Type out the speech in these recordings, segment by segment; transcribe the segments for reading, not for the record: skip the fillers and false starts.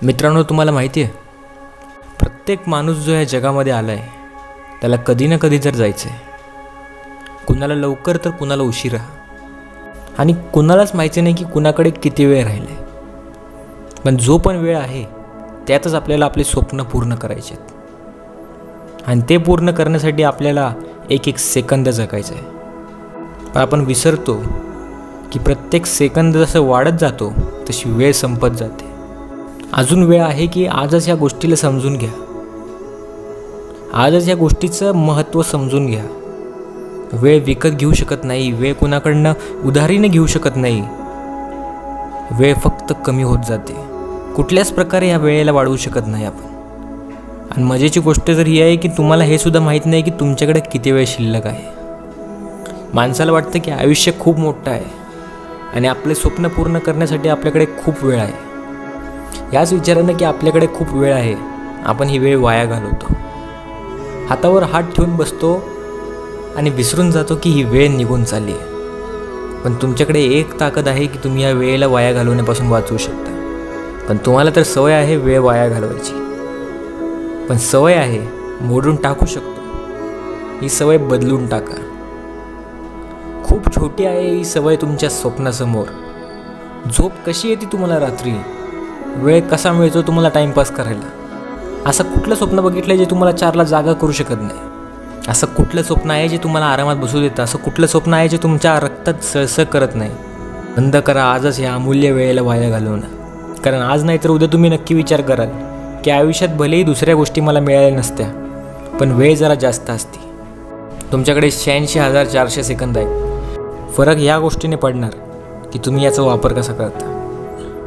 मित्रांनो, तुम्हाला माहिती आहे, प्रत्येक माणूस जो या जगामध्ये आला आहे त्याला कधी ना कधी जर जायचं आहे, कुणाला लवकर तर कुणाला उशिरा, आणि कुणालाच माहिती नाही की कुणाकडे किती वेळ राहिला आहे. पण जो पण वेळ आहे त्यातच आपल्याला आपले स्वप्न पूर्ण करायचे आहेत, आणि ते पूर्ण करण्यासाठी आपल्याला एक एक सेकंद जगायचं आहे. पण आपण विसरतो की प्रत्येक सेकंद जसं वाढत जातो तशी वेळ संपत जाते. अजून वेळ आहे की आजच या गोष्टीला समजून घ्या, आजच या गोष्टीचं महत्त्व समजून घ्या. वेळ विकत घेऊ शकत नाही, वेळ कुणाकडनं उधारीने घेऊ शकत नाही. वेळ फक्त कमी होत जाते, कुठल्याच प्रकारे या वेळेला वाढवू शकत नाही आपण. आणि मजेची गोष्ट जर ही आहे की तुम्हाला हे सुद्धा माहीत नाही की तुमच्याकडे किती वेळ शिल्लक आहे. माणसाला वाटतं की आयुष्य खूप मोठं आहे आणि आपले स्वप्न पूर्ण करण्यासाठी आपल्याकडे खूप वेळ आहे. याच विचारानं की आपल्याकडे खूप वेळ आहे, आपण ही वेळ वाया घालवतो. हातावर हात ठेवून बसतो आणि विसरून जातो की ही वेळ निघून चालली आहे. पण तुमच्याकडे एक ताकद आहे की तुम्ही या वेळेला वाया घालवण्यापासून वाचवू शकता. पण तुम्हाला तर सवय आहे वेळ वाया घालवायची, पण सवय आहे मोडून टाकू शकतो. ही सवय बदलून टाका. खूप छोटी आहे ही सवय तुमच्या स्वप्नासमोर. झोप कशी येते तुम्हाला रात्री, वेळ कसा मिळतो तुम्हाला टाईमपास करायला. असं कुठलं स्वप्न बघितलं जे तुम्हाला 4ला जागा करू शकत नाही? असं कुठलं स्वप्न आहे जे तुम्हाला आरामात बसू देतं? असं कुठलं स्वप्न आहे जे तुमच्या रक्तात सळसळ करत नाही? बंद करा आजच या अमूल्य वेळेला वाया घालवणं. कारण आज नाही तर उद्या तुम्ही नक्की विचार कराल की आयुष्यात भलेही दुसऱ्या गोष्टी मला मिळाल्या नसत्या, पण वेळ जरा जास्त असती. तुमच्याकडे 86,400 सेकंद आहेत. फरक ह्या गोष्टीने पडणार की तुम्ही याचा वापर कसा करता,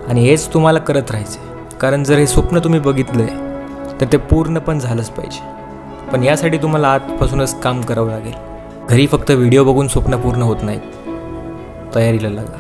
आणि हेच तुम्हाला करत राहायचं आहे. कारण जर हे स्वप्न तुम्ही बघितलं आहे तर ते पूर्ण पण झालंच पाहिजे. पण यासाठी तुम्हाला आजपासूनच काम करावं लागेल. घरी फक्त व्हिडिओ बघून स्वप्न पूर्ण होत नाहीत, तयारीला लागा.